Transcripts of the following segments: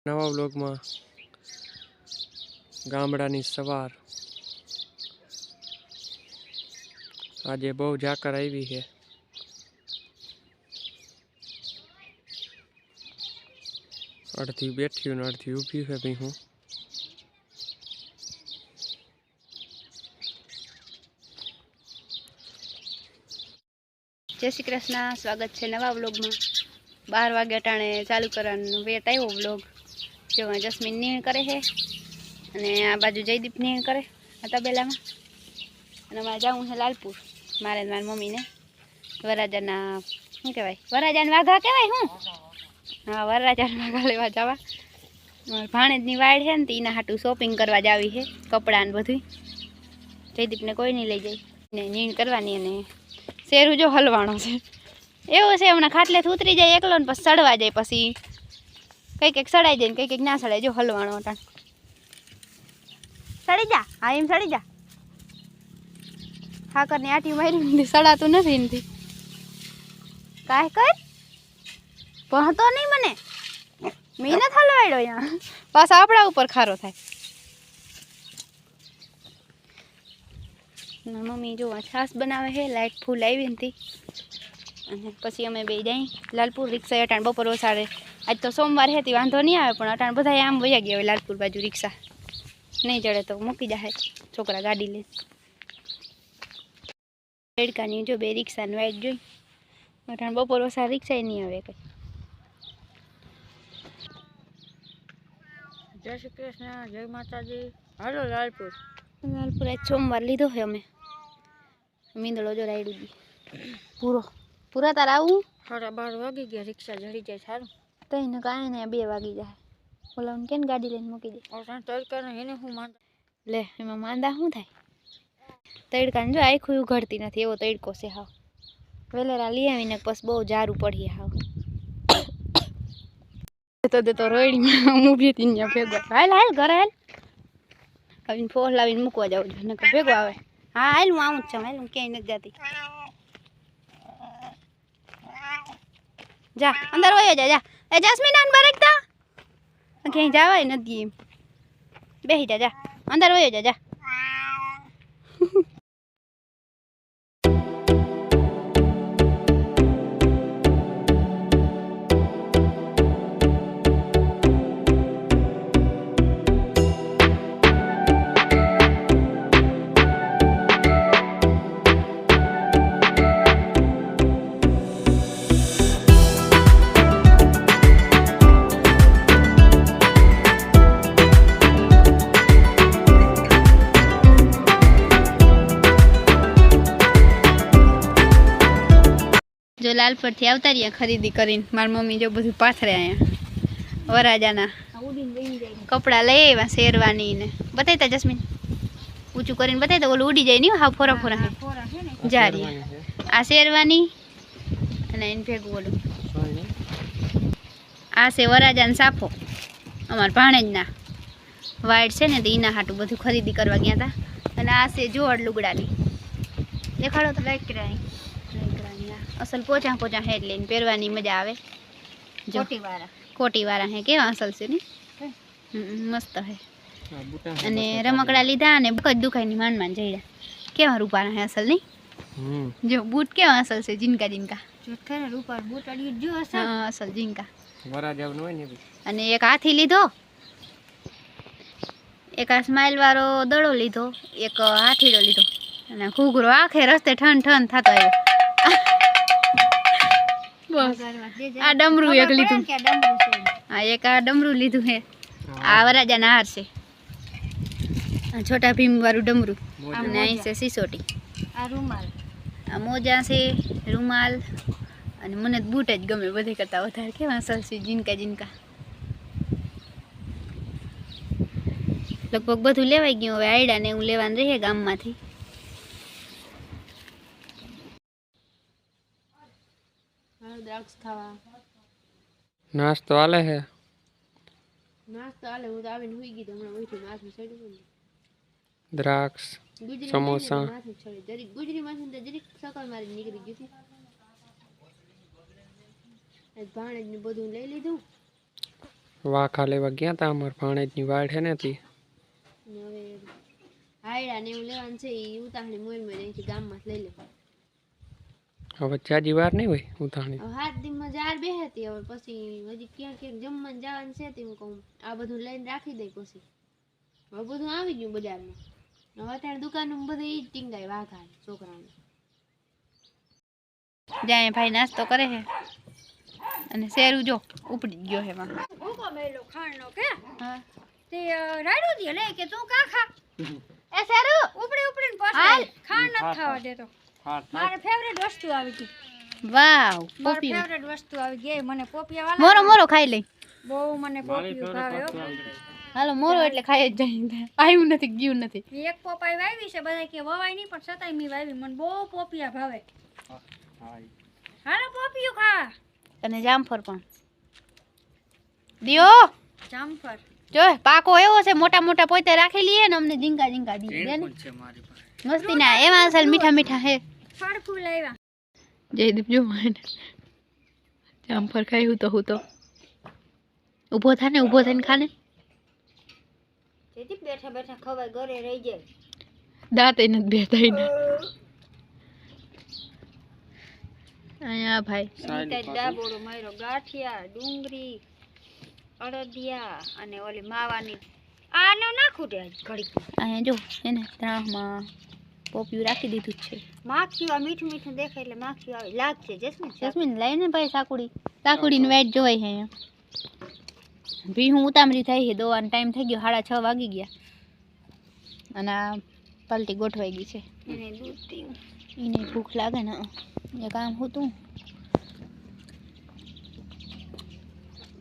નવા વ્લોગમાં ગામડાની સવાર આજે બહુ ઝાકર આવી છે। અડધી બેઠ્યું ને અડધી ઊભી છે ભીહું। जय श्री कृष्ण। स्वागत है नवा व्लॉग में। 12 वागे अटाणे चालू करवानो वेट आव्यो व्लॉग। जो जस्मीन नीण करे है अने आ बाजू जयदीप नीण करे आ तबेलामां अने मारे जाऊँ है लालपुर मारे मारी मम्मी ने वरराजाना शुं कहेवाय वरराजाना वाघा कहेवाय हुं हाँ वरराजाना वाघा लेवा जावा। मारा भाणेजनी वाड है ने एना हाटू शॉपिंग करवा जावी है कपड़ा ने बधुं। जयदीप ने कोई नहीं लई जाय ने नीण करवानी अने शेरू जो हलवाणो छे एवो छे हमणा खाटलेथी उतरी जाय एकलो ने पछी सड़वा जाय पछी कंईक सड़ाई जाय ने कंईक ना सड़ाय। जो हलवाणो अटाण सड़ी जा हाँ एम सड़ी जा ठाकर ने आटी मारी सड़ातुं नथी एनथी काय कर भणतो नहीं मने मेहनत हलवाड्यो यहाँ पाछो आपणा उपर खारो थाय। मम्मी जो छास बनावे है लाइट फूल आई थी अने पछी अमे बे जाई लालपुर रिक्शा अटाण बपोर वसाड़े आज तो सोमवार है वांधो नहीं आवे पण अटाण बधाय आम वया गया लालपुर बाजू रिक्शा नहीं चढ़े तो मूकी जाए छोकरा गाड़ी ले रेडकानी जो बे रिक्शा ने वाइट जोई अटाण बपोर वसाड़े रिक्शा नहीं आवे कई। जय श्री कृष्ण जय माताजी हेलो लालपुर। लालपुर आज सोमवार लीधो है अमे मींदड़ो जो रायडू दी पूरो पूरा तार आऊँ 12:30 वागी गया रिक्शा जड़ी जाए सारू तई ने काई ने 2 वागी जाए बोला उन केन गाड़ी लईने मूकी दे और तड़का ने हेने हूँ मांदा ले एमा मांदा हूँ थाय तड़का ने जो आखी उघड़ती नथी एवो तड़को छे हाव वेलेरा लई आवीने बस बहु जारू पड़ी हाव तो रोयडी में ऊभी थी न्या भेगो हाल हाल घर हाल आवीने फोन लावीने मूकवा जाव जो नकर भेगो आवे। हाँ हाल हूँ आऊँ छूं हाल हूँ क्यांय नथी जाती जा अंदर वयो जा ए जस्मीन आन बरकता क्यांय जावाय नथी एम बेही जा अंदर वयो जा जो लालपुर थी आवता रही खरीदी करीने मारी मम्मी जो बधुं पाथरे अहींया वरराजाना कपड़ा लई आव्या शेरवानी ने बताई जस्मीन ऊंचू करीने बताई तो ओલું उड़ी जाय नहीं हाव फोरा फोरा है जा रही आ शेरवानी अने एने भेगुं ओલું आ छे वरराजानो साफो अमार भाणेजना वाइट छे ने तो एना हाटू बधुं खरीदी करवा गया था अने आ छे जोड़ लुगड़ानी देखाड़ो तो लाइक कराई असल पोचा पोचा है लेने पहरवानी मजा आवे जो कोटी वाला है केवा असल से ने मस्त है अने रमकड़ा लीधा ने बकज दुखाई नी मान मान जईड़ा केवा रूपारा है असल नहीं जो बूट केवा असल से जिनका जिनका खरे रूपार बूट अड़ी जो असल हां असल जिनका वरा जावनो होय ने अने एक हाथी लीधो एक आ स्माइल वारो दड़ो लीधो एक हाथीडो लीधो अने घूघरो आखे रस्ते ठन ठन थातो आव्यो आ डमरू एक लीधु हाँ एक आ डमरू लीधु है आ वरराजाना हार से छोटा भीम वाळु डमरू अने अहीं से सीसोटी आ रूमाल आ मोजा से रूमाल अने मने बूट ज गमे बधे करता वधारे केवा असल से जिनका जिनका लगभग बधुं लेवाई गयुं हवे आयडा ने एवुं लेवानुं रहे गाममांथी द्राक्ष खावा नास्तो आले है नास्तो आले हूँ तो आवीने हुई गई तो हमणां उठी माथुं चड्युं द्राक्ष समोसा माथुं चड्युं जरीक गुजरी माथुं तो जरीक सकल मारी निकળી ગયું છે ભાણેજને બધું લઈ લીધું વાખા લેવા ગયા તા અમાર ભાણેજની વાડ છે ને તી હવે હાયડા ને એવું લેવાનું છે એ ઉતાવળી મોલમાં અહીંથી ગામમાં લઈ લે. હવે જાજી વાર નહીં હોય ઉતાણી. હવે 7 દીમાં જાર બેહતી હવે પછી હજી ક્યાં ક્યાંક જમવાનું જવાનું છે તે હું કહું આ બધું લઈને રાખી દઈ પછી હવે બધું આવી ગયું બજારમાં. હવે અત્યારે દુકાનમાં બધું ઈ જ ટીંગાય વાઘા છોકરાને. જાય ભાઈ નાસ્તો કરે છે અને શેરું જો ઉપડી ગયો હે માં ઉકો મેલો ખાણનો કે હા તે રાડુ દે લે કે તું કા ખા એ શેરું ઉપડી ઉપડીને પાછો ખાણ ન ખાવા દેતો. મારે ફેવરેટ વસ્તુ આવી ગઈ. વાવ મારી પોપિયું ફેવરેટ વસ્તુ આવી ગઈ. મને પોપિયા વાળા મોરો મોરો ખાઈ લઈ. બહુ મને પોપિયું ભાવે હો. હાલો મોરો એટલે ખાઈ જ જાય. આવ્યું નથી ગયું નથી. એક પોપાઈ વાવી છે બધા કે વવાય નહીં પણ છતાંય મી વાવી. મને બહુ પોપિયા ભાવે. હાલો પોપિયું ખા. અને જામફળ પણ દિયો જામફળ જો પાકો એવો છે મોટા મોટા પોતે રાખી લઈએ ને અમને ઝીંકા ઝીંકા દી દે ને મસ્તી ના એમાં અસલ મીઠા મીઠા હે. ફળ ફૂલ આવ્યા. જયદીપ જો મને જામફળ ખાઈ હું તો ઊભો થા ને ઊભો થઈને ખાને. જેથી બેઠા બેઠા ખવાય ઘરે રહી જાય. દાંત એને બેઠા ને અહીંયા ભાઈ ડાબોળો માર્યો ગાંઠિયા ડુંગળી અડદિયા અને ઓલી માવાની આનો નાખું દે ઘડી. અહીંયા જો એને ત્રાહમાં પોપિયું રાખી દીધું જ છે. માખીઓ આ મીઠું મીઠું દેખાય એટલે માખીઓ આવી લાગશે. જસ્મીન લઈને ભાઈ સાકુડીની વેટ જોવાય છે અહીંયા. ભી હું ઉતામરી થઈ છે દોવાનો ટાઈમ થઈ ગયો 6:30 વાગી ગયા અને આ પલટી ગોઠવાઈ ગઈ છે. એને દૂધ પીવું. એને ભૂખ લાગે ને એ કામ હતું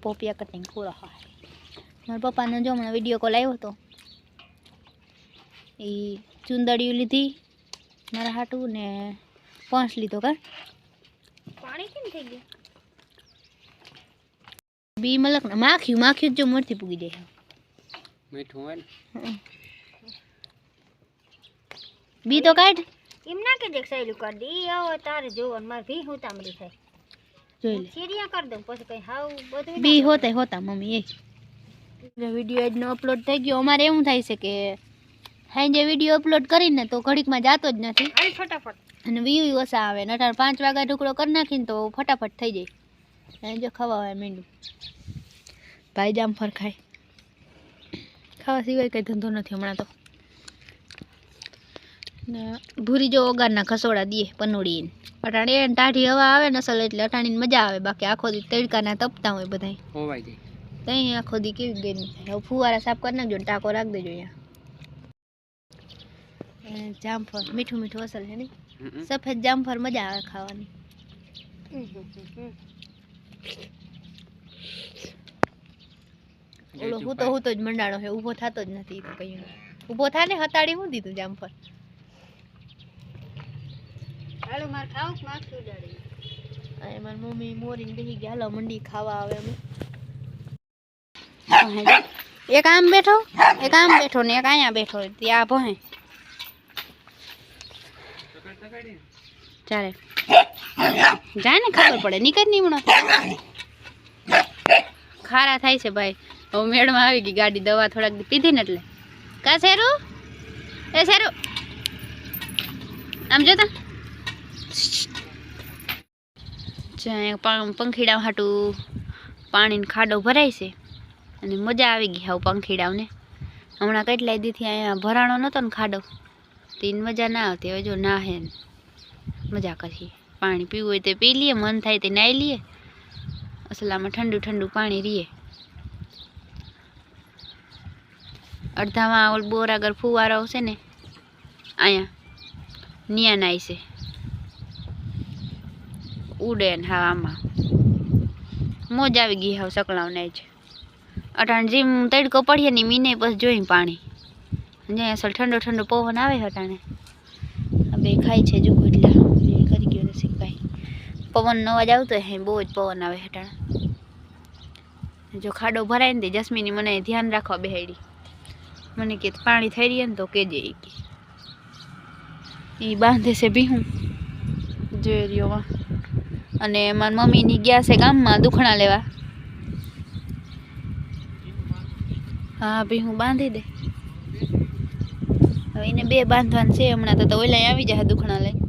પોપિયા કટિંગ પૂરો હોય. મારા પપ્પાનો જો હમણાં વિડીયો કોલ આવ્યો હતો એ ચુંદડિયું લીધી મારા હાટું ને પંચ લીધો કા પાણી કેમ થઈ ગયું. બી મલક ને માખ્યું જો મોરથી પૂગી જાય. મીઠું હોય ને બી તો કાઢ એમ ના કે દેખ સહેલું કરી દી હવે તારે જોવાનું મારે ભી હું તામડી થાય જોઈ લે સીરિયા કરી દઉં પછી કઈ હાવ બધું બી હોતા મમ્મી એ વિડીયો આજનો અપલોડ થઈ ગયો. અમારે એવું થાય છે કે સાંજે વિડીયો અપલોડ કરીને તો ઘડીકમાં જાતો જ નથી હાલ ફટાફટ અને વ્યૂ ઓછા આવે ને 5 વાગ્યા ઢુકડો કરી નાખીને તો ફટાફટ થઈ જાય. અને જો ખાવા હોય મીંડું ભાઈ જામફળ ખાય ખાવા સિવાય કંઈ ધંધો નથી હમણાં તો. ને ભૂરી જો ઓગારના ખસોડા દે પનોડીને અટાણે એને ટાઢી હવા આવે ને અસલ એટલે અટાણીને મજા આવે. બાકી આખો દી તડકાના તપતા હોય બધાય હોવાઈ જાય ત્યાં આખો દી કેવી ગઈ નહીં થાય. હવે ફુવારા સાફ કરી નાખજો ને ટાંકો રાખી દેજો અહીંયા. જામફળ મીઠું મીઠું અસલ છે નહીં સફેદ જામફળ મજા આવે ખાવાની. ઓલો હું તો જ મંડાણો છે ઊભો થતો જ નથી. તો કઈ ઊભો થાય ને હતાડી હું દીધું જામફળ. હાલો માર ખાવું માખી ઉડાડી. અને મારી મમ્મી મોરીને બેસી ગયા હાલો મંડી ખાવા આવે અમે. એક આમ બેઠો ને એક અહીંયા બેઠો ત્યાં ભહે ચાલે જાય ને ખબર પડે નીકળ નીમણો ખારા થાય છે ભાઈ. હવે મેળમાં આવી ગઈ ગાડી દવા થોડાક પીધી ને એટલે કા શેરું એ શેરું આમ જોતા પંખીડા હાટું પાણીને ખાડો ભરાય છે અને મજા આવી ગઈ હાવ પંખીડાઓને. હમણાં કેટલાય દીથી અહીંયા ભરાણો નહોતો ને ખાડો તેને મજા ના આવતી. હવે જો ના હે મજા કરીએ પાણી પીવું હોય તો પી લઈએ મન થાય તે નાહી લઈએ. અસલામાં ઠંડુ ઠંડુ પાણી રીએ. અડધામાં ઓલ બોર આગળ ફુવારો છે ને અહીંયા નિયા નાય છે ઉડે ને હા આમાં મોજ આવી ગઈ હાવ સકલાવને જ. અટાણે જેમ તડકો પડીએ ને મીને પછી જોઈને પાણી જ્યાં અસલ ઠંડો ઠંડો પવન આવે અટાણે બે ખાય છે જુગો એટલે કરી ગયો રસિક ભાઈ. પવનનો અવાજ આવતો હે બહુ જ પવન આવે અટાણે. જો ખાડો ભરાય ને તે જસ્મીની મને ધ્યાન રાખવા બેહાડી. મને કે પાણી થઈ રહીએ ને તો કેજે કે એ બાંધે છે ભીહું જોઈ રહ્યો. અને મારી મમ્મીની ગયા છે ગામમાં દુખણા લેવા હા ભી હું બાંધી દે હવે એને બે બાંધવાનું છે હમણાં તો ઓલા આવી જાય દુખણા લઈ